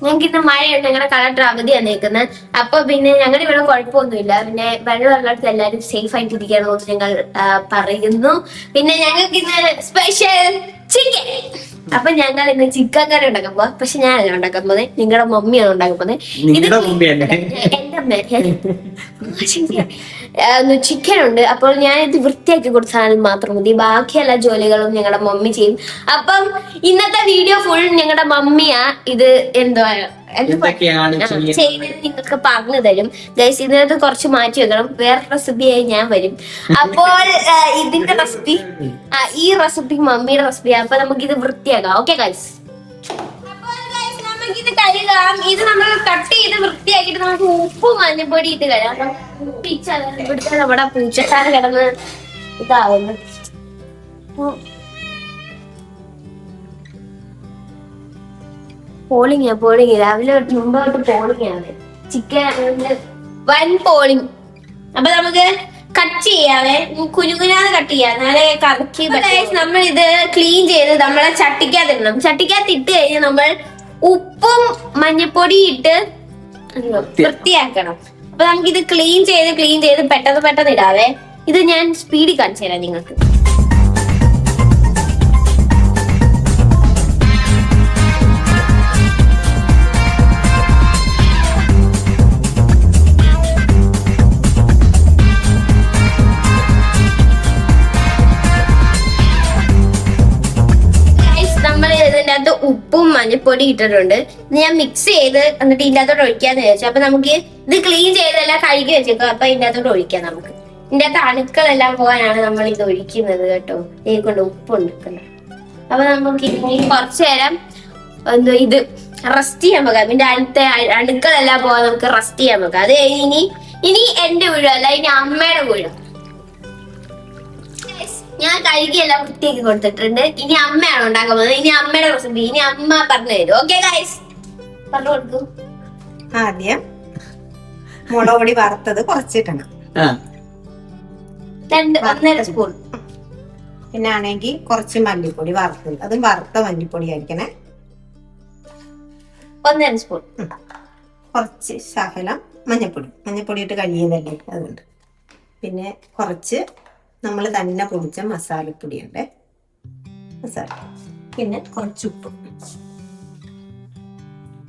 ഞങ്ങൾക്ക് ഇന്ന് മഴയുണ്ട്, ഞങ്ങളുടെ കളക്ടർ അവധി വന്നേക്കുന്നത്. അപ്പൊ പിന്നെ ഞങ്ങളുടെ ഇവിടെ കുഴപ്പമൊന്നുമില്ല. പിന്നെ വെള്ളമുള്ളിടത്ത് എല്ലാവരും സേഫ് ആയിട്ട് ഇരിക്കണമെന്ന് ഞങ്ങൾ പറയുന്നു. പിന്നെ ഞങ്ങൾക്ക് ഇന്ന് സ്പെഷ്യൽ ചിക്കൻ. അപ്പൊ ഞങ്ങൾ ഇന്ന് ചിക്കൻ കറി ഉണ്ടാക്കാൻ പോവാ. പക്ഷെ ഞാനല്ല ഉണ്ടാക്കാൻ പോകുന്നത്, നിങ്ങളുടെ മമ്മിയാണ് ഉണ്ടാക്കാൻ പോകുന്നത്. എന്റെ അമ്മ ചിക്കൻ ഉണ്ട്. അപ്പോൾ ഞാനിത് വൃത്തിയാക്കി കൊടുത്താൽ മാത്രം മതി, ബാക്കി എല്ലാ ജോലികളും ഞങ്ങളുടെ മമ്മി ചെയ്യും. അപ്പം ഇന്നത്തെ വീഡിയോ ഫുൾ ഞങ്ങളുടെ മമ്മിയാ ഇത് ചെയ്യുന്നത് നിങ്ങൾക്ക് പറഞ്ഞു തരും. ഗൈസ് ഇതിനകത്ത് കുറച്ച് മാറ്റി വെക്കണം, വേറെ റെസിപ്പിയായി ഞാൻ വരും. അപ്പോൾ ഇതിന്റെ റെസിപ്പി ഈ റെസിപ്പി മമ്മിയുടെ റെസിപ്പിയാണ്. അപ്പൊ നമുക്കിത് വൃത്തിയാക്കാം. ഓക്കെ ഗൈസ്, ഇത് കഴുകാം. ഇത് നമ്മൾ കട്ട് ചെയ്ത് വൃത്തിയാക്കിട്ട് നമുക്ക് ഉപ്പ് മഞ്ഞപ്പൊടി ഇട്ട് കഴുകാം. ഇവിടുത്തെ നമ്മുടെ പൂച്ചക്കാര കിടന്ന് ഇതാവുന്നു. പോളിങ് രാവിലെ മുമ്പ് തൊട്ട് പോളിങ്ങാണ്. ചിക്കൻ വൻ പോളിങ്. അപ്പൊ നമുക്ക് കട്ട് ചെയ്യാവേ, കുനുകുനാന്ന് കട്ട് ചെയ്യാം, എന്നാലേ കറക്കി. നമ്മൾ ഇത് ക്ലീൻ ചെയ്ത് നമ്മളെ ചട്ടിക്കകത്തിടണം. ചട്ടിക്കകത്ത് ഇട്ട് കഴിഞ്ഞാൽ നമ്മൾ ഉപ്പും മഞ്ഞപ്പൊടി ഇട്ട് വൃത്തിയാക്കണം. അപ്പൊ നമുക്കിത് ക്ലീൻ ചെയ്ത് പെട്ടെന്ന് ഇടാവേ. ഇത് ഞാൻ സ്പീഡിൽ കാണിച്ചു തരാം നിങ്ങൾക്ക്. ഉപ്പും മഞ്ഞപ്പൊടി ഇട്ടിട്ടുണ്ട്. ഇത് ഞാൻ മിക്സ് ചെയ്ത് എന്നിട്ട് ഇതിൻ്റെ അകത്തോട്ട് ഒഴിക്കാന്ന് വിചാരിച്ചു. അപ്പൊ നമുക്ക് ഇത് ക്ലീൻ ചെയ്തെല്ലാം കഴുകി വെച്ചേക്കും. അപ്പൊ ഇതിൻ്റെ അകത്തോട്ട് ഒഴിക്കാം. നമുക്ക് ഇതിൻ്റെ അകത്ത് അണുക്കളെല്ലാം പോകാനാണ് നമ്മൾ ഇത് ഒഴിക്കുന്നത് കേട്ടോ. ഇതിനെ കൊണ്ട് ഉപ്പുണ്ട്. അപ്പൊ നമുക്ക് ഇനി കുറച്ചു നേരം ഇത് റെസ്റ്റ് ചെയ്യാൻ വെക്കാം. ഇതിന്റെ അടുത്ത അണുക്കളെല്ലാം പോകാൻ നമുക്ക് റെസ്റ്റ് ചെയ്യാൻ വെക്കാം. അത് കഴിഞ്ഞ് ഇനി എന്റെ വീഴല്ല, ഇനി അമ്മയുടെ വീഴും. ഞാൻ കഴുകിയെല്ലാം വൃത്തിയാക്കി കൊടുത്തിട്ടുണ്ട്. ഇനി അമ്മയാണ് ഉണ്ടാക്കാൻ പോകുന്നത്. ഇനി അമ്മയുടെ റെസിപ്പി ഇനി അമ്മ പറഞ്ഞു തരും. ഓക്കെ ഗൈസ്, പറഞ്ഞു കൊടുക്കൂ. ആദ്യം മുളക് പൊടി വറുത്തത് കുറച്ചിട്ടണം, 1.5 സ്പൂൺ. പിന്നെ ആണെങ്കിൽ കുറച്ച് മല്ലിപ്പൊടി വറുത്തത്, അതും വറുത്ത മല്ലിപ്പൊടി ആയിരിക്കണേ, 1.5 സ്പൂൺ. കുറച്ച് ശകലം മഞ്ഞപ്പൊടി ഇട്ട് കഴിയുന്നല്ലേ അതുകൊണ്ട്. പിന്നെ കുറച്ച് നമ്മൾ തന്നെ പൊടിച്ച മസാലപ്പൊടിയുണ്ട്, പിന്നെ കുറച്ച് ഉപ്പ്,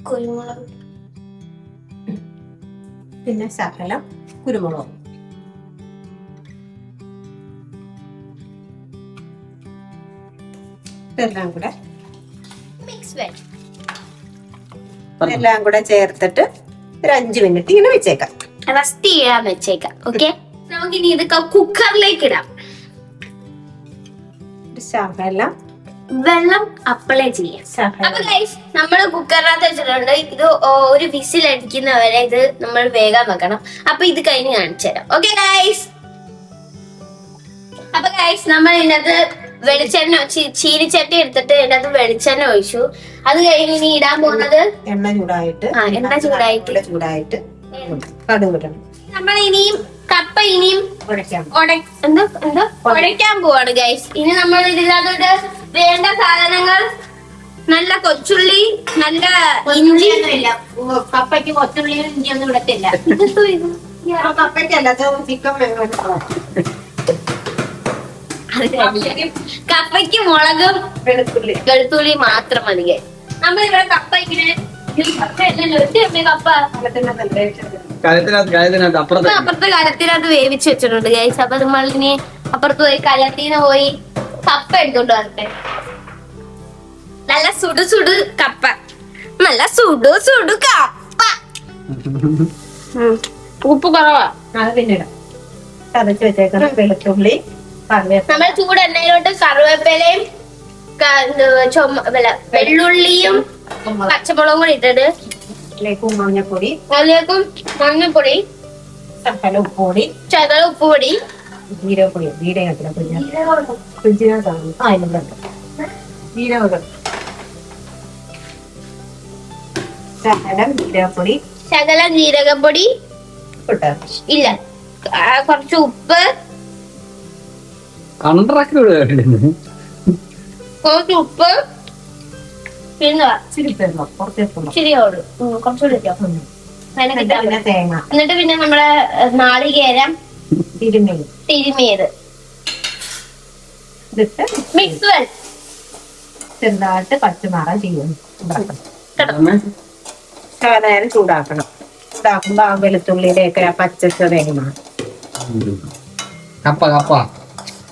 കുരുമുളക്, പിന്നെ ശകലം കുരുമുളക്. ഇതെല്ലാം കൂടെ എല്ലാം കൂടെ ചേർത്തിട്ട് ഒരു 5 മിനിറ്റ് ഇങ്ങനെ വെച്ചേക്കാം, റെസ്റ്റ് ചെയ്യാൻ വെച്ചേക്കാം. ഓക്കെ, നമുക്കിനി ഇതൊക്കെ കുക്കറിലേക്ക് ഇടാം. ശകലം വെള്ളം അപ്ലൈ ചെയ്യാം. അപ്പൊ ഗൈസ് നമ്മള് കുക്കറിനകത്ത് വെച്ചിട്ടുണ്ട്. ഇത് ഒരു വിസിൽ അടിക്കുന്നവരെ ഇത് നമ്മൾ വേഗം വെക്കണം. അപ്പൊ ഇത് കഴിഞ്ഞ് കാണിച്ചു തരാം. ഓക്കെ ഗൈസ്, അപ്പൊ ഗൈസ് നമ്മൾ ഇതിനകത്ത് വെളിച്ചെണ്ണ ചീനിച്ചട്ടി എടുത്തിട്ട് ഇതിനകത്ത് വെളിച്ചെണ്ണ ഒഴിച്ചു. അത് കഴിഞ്ഞ് ഇനി ഇടാൻ പോകുന്നത് എണ്ണ ചൂടായിട്ട് നമ്മൾ ഇനിയും കപ്പ ഉടയ്ക്കാൻ പോവാണ് ഗൈസ്. ഇനി നമ്മൾ ഇതിനകത്തോട്ട് വേണ്ട സാധനങ്ങൾ നല്ല കൊച്ചുള്ളി, നല്ല ഇഞ്ചി. കപ്പയ്ക്ക് കൊച്ചുള്ളിയും ഇഞ്ചിയൊന്നും ഇടത്തില്ല. കപ്പയ്ക്കല്ല, ചിക്കൻ കപ്പയ്ക്ക് മുളകും വെളുത്തുള്ളി മാത്രം മതി. നമ്മളിവിടെ കപ്പ ഇങ്ങനെ അപ്പുറത്തെ കലത്തിനകത്ത് വേവിച്ച് വെച്ചിട്ടുണ്ട് ഗൈസ്. അപ്പൊ നമ്മൾ ഇനി അപ്പുറത്ത് പോയി കലത്തിന് പോയി കപ്പ എടുത്തോണ്ട് വരട്ടെ. നല്ല സുടു കപ്പ, നല്ല സുടു കപ്പ. ഉപ്പ് കുറവാ, അത് പിന്നീട് ചതച്ച് വെച്ചേക്കുന്ന വെളുത്തുള്ളി, നമ്മൾ ചൂട് എണ്ണയിലോട്ട് കറിവേപ്പിലയും വെള്ളുള്ളിയും പച്ചമുളകും കൂടി ഇട്ടിട്ട് മഞ്ഞപ്പൊടി, ശകലം ഉപ്പുപൊടി, ജീരകപ്പൊടി, ശകലം ജീരകപ്പൊടി ഇല്ല, കുറച്ച് ഉപ്പ്, കുറച്ച് ഉപ്പ്, പിന്നെ ഇച്ചിരി തരുമോ കുറച്ചെത്തുള്ളൂ. ശരിയോളൂ കുറച്ചുകൂടി വെക്കാം. പിന്നെ തേങ്ങ, എന്നിട്ട് പിന്നെ നമ്മളെ നാളികേരം തിരുമിയത് ഇതിട്ട് മിക്സ് വെൽ ചെറുതായിട്ട് പച്ചമാറാൻ ചെയ്യും. നേരം ചൂടാക്കണം. ചൂടാക്കുമ്പോ ആ വെളുത്തുള്ളിയിലേക്ക് ആ പച്ചച്ച തേങ്ങ കപ്പ കപ്പ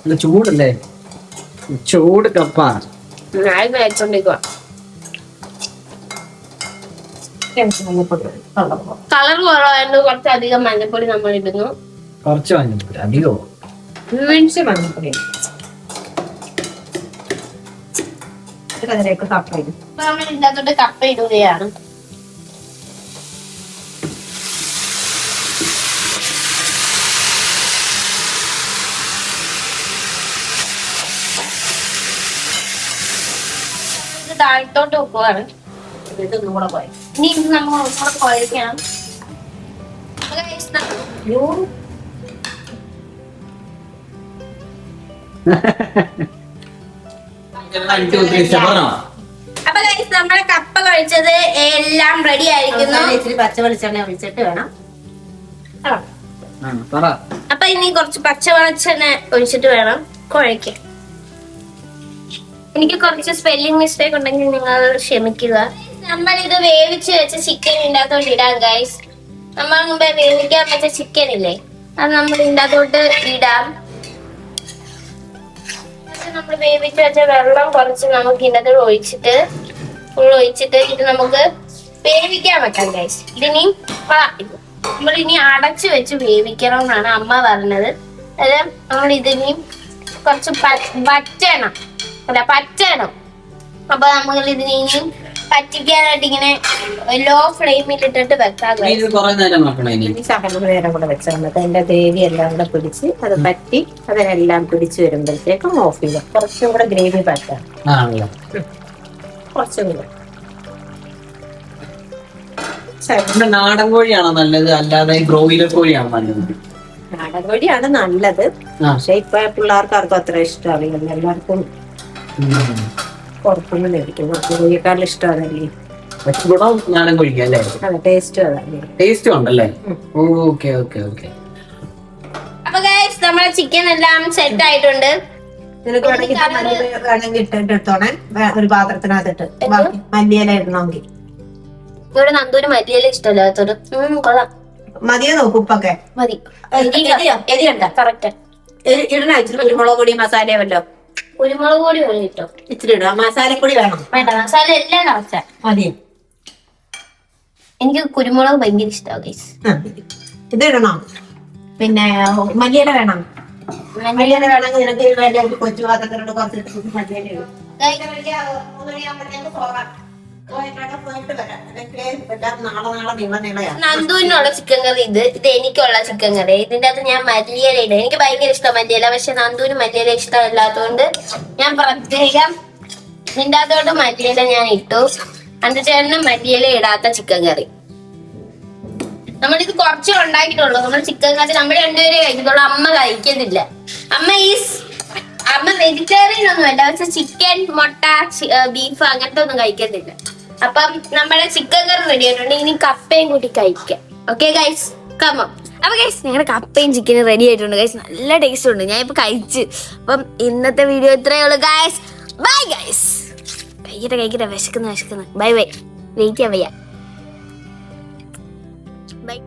നല്ല ചൂടല്ലേ, ചൂട് കപ്പ. മേടിച്ചോണ്ടിരിക്കുക. കളർ കുറവായതുകൊണ്ട് കുറച്ചധികം മഞ്ഞപ്പൊടി നമ്മൾ ഇടുന്നു. കുറച്ച് മഞ്ഞപ്പൊടി അധികമോ? മഞ്ഞപ്പൊടി അതിലേക്ക് കപ്പ ഇടും. അപ്പൊ നമ്മൾ ഇതിനകത്തോട്ട് കപ്പ ഇടുകയാണ്. താഴത്തോട്ട് വെക്കുവാണ്. ഇതൊന്നും കൂടെ പോയി. ഇനി ഇത് നമ്മൾ ഒന്നുകൂടെ കുഴക്കണം. അപ്പൊ ഗൈസ് നമ്മളെ കപ്പ കഴിച്ചത് എല്ലാം റെഡി ആയിരിക്കുന്നു. ഇച്ചിരി പച്ച വെളിച്ചെണ്ണ ഒഴിച്ചിട്ട് വേണം. അപ്പൊ ഇനി കുറച്ച് പച്ച വെളിച്ചെണ്ണ ഒഴിച്ചിട്ട് വേണം കുഴയ്ക്കാൻ. എനിക്ക് കുറച്ച് സ്പെല്ലിംഗ് മിസ്റ്റേക്ക് ഉണ്ടെങ്കിൽ നിങ്ങൾ ക്ഷമിക്കുക. നമ്മൾ ഇത് വേവിച്ച് വെച്ച ചിക്കൻ ഇതിനകത്തോട്ട് ഇടാം ഗൈസ്. നമ്മൾ മുമ്പേ വേവിക്കാൻ വെച്ച ചിക്കൻ ഇല്ലേ, അത് നമ്മൾ ഇതിനകത്തോട്ട് ഇടാം. നമ്മൾ വേവിച്ച് വെച്ച വെള്ളം കുറച്ച് നമുക്ക് ഇതിനകത്തോട്ട് ഒഴിച്ചിട്ട് ഒഴിച്ചിട്ട് ഇത് നമുക്ക് വേവിക്കാൻ വെക്കാം ഗൈസ്. ഇതിനി നമ്മൾ ഇനി അടച്ചു വെച്ച് വേവിക്കണം എന്നാണ് അമ്മ പറഞ്ഞത്. അതായത് നമ്മൾ ഇതിനി കുറച്ച് പച്ചണം. അപ്പൊ നമ്മൾ ഇതിനെ ഇനി പറ്റിക്കാനായിട്ട് ഇങ്ങനെ ലോ ഫ്ലെയിമിൽ ഇട്ടിട്ട് വെക്കാം. ശകലം നേരം കൂടെ വെച്ചാൽ മതി. അതിന്റെ ഗ്രേവി എല്ലാം കൂടെ പിടിച്ച് അത് പറ്റി അതിനെല്ലാം പിടിച്ച് വരുമ്പോഴത്തേക്കും ഓഫ് ചെയ്യാം. കുറച്ചും കൂടെ ഗ്രേവി പറ്റാം. കുറച്ചും കൂടെ. നാടൻ കോഴിയാണോ നല്ലത്, അല്ലാതെ ബ്രോയിലർ കോഴിയാണോ നല്ലത്? നാടൻ കോഴിയാണ് നല്ലത്. പക്ഷെ ഇപ്പൊ പിള്ളേർക്ക് ആർക്കും അത്ര ഇഷ്ടമല്ല. എല്ലാവർക്കും പുറത്തുനിന്ന് മേടിക്കുന്നു. കോഴിയേക്കാളും ഇഷ്ടം അതല്ലേ. നാടൻ കോഴിക്കല്ലേ? അതെ, ടേസ്റ്റും അതല്ലേ. ടേസ്റ്റും ഉണ്ടല്ലേ? Okay okay okay. അപ്പൊ ഗൈസ് നമ്മുടെ ചിക്കൻ എല്ലാം സെറ്റ് ആയിട്ടുണ്ട്. നിനക്ക് വേണമെങ്കിൽ ഇട്ടെടുത്തോണേ ഒരു പാത്രത്തിനകത്തിട്ട്. ബാക്കി മല്ലിയില ഇടണമെങ്കിൽ. ഇവിടെ നന്ദൂര് മല്ലിയില ഇഷ്ടമല്ലാത്തത്. കൊള്ളാം. മതിയോ നോക്കും ഉപ്പൊക്കെ? മതി. കറക്റ്റ്. ഇടണ ഇച്ചിരി കുരുമുളക് പൊടി മസാല വല്ലോ? കുരുമുളക് പൊടി വേണം കിട്ടോ? ഇച്ചിരി ഇടുക. മസാലപ്പൊടി വേണം? വേണ്ട, മസാല എല്ലാം കറക്റ്റാ. മതിയോ? എനിക്ക് കുരുമുളക് ഭയങ്കര ഇഷ്ടമാണ് ഗൈസ്. ഇത് ഇടണോ? പിന്നെ മല്ലിയില വേണം? മല്ലിയില വേണമെങ്കിൽ നിനക്ക് വേണ്ടി കൊച്ചു പാത്രത്തിനോട് കുറച്ച് മല്ലിയില ഇടും. നന്ദുവിനുള്ള ചിക്കൻ കറി ഇത് എനിക്കുള്ള ചിക്കൻ കറി. ഇതിന്റെ അകത്ത് ഞാൻ മല്ലിയില ഇടും. എനിക്ക് ഭയങ്കര ഇഷ്ടം മല്ലിയില. പക്ഷെ നന്ദുവിന് മല്ലിയില ഇഷ്ടമല്ലാത്തതുകൊണ്ട് ഞാൻ പ്രത്യേകം ഇതിന്റെ അകത്തോട്ട് മല്ലിയില ഞാൻ ഇട്ടു. അന്തചേട്ടന് മല്ലിയില ഇടാത്ത ചിക്കൻ കറി. നമ്മളിത് കുറച്ചേ ഉണ്ടാക്കിയിട്ടുള്ളൂ. നമ്മൾ ചിക്കൻ കറി നമ്മൾ രണ്ടുപേരെ കഴിക്കത്തുള്ളൂ. അമ്മ കഴിക്കത്തില്ല. അമ്മ വെജിറ്റേറിയൻ ഒന്നുമല്ല. പക്ഷെ ചിക്കൻ, മുട്ട, ബീഫ് അങ്ങനത്തെ ഒന്നും കഴിക്കത്തില്ല. അപ്പം നമ്മുടെ ചിക്കൻ കറി റെഡി ആയിട്ടുണ്ട്. ഇനി കപ്പയും കൂട്ടി കഴിക്കാം. ഓക്കെ ഗൈസ്, കമ്മ. അപ്പൊ ഗൈസ് ഞങ്ങളുടെ കപ്പയും ചിക്കനും റെഡി ആയിട്ടുണ്ട് ഗൈസ്. നല്ല ടേസ്റ്റ് ഉണ്ട്. ഞാൻ ഇപ്പൊ കഴിച്ച്. അപ്പം ഇന്നത്തെ വീഡിയോ ഇത്രയേ ഉള്ളൂ ഗൈസ്. Bye guys. കഴിക്കട്ടെ വിശക്കുന്നു. Bye bye. വെയിറ്റ് ചെയ്യാൻ വയ്യ. ബൈ.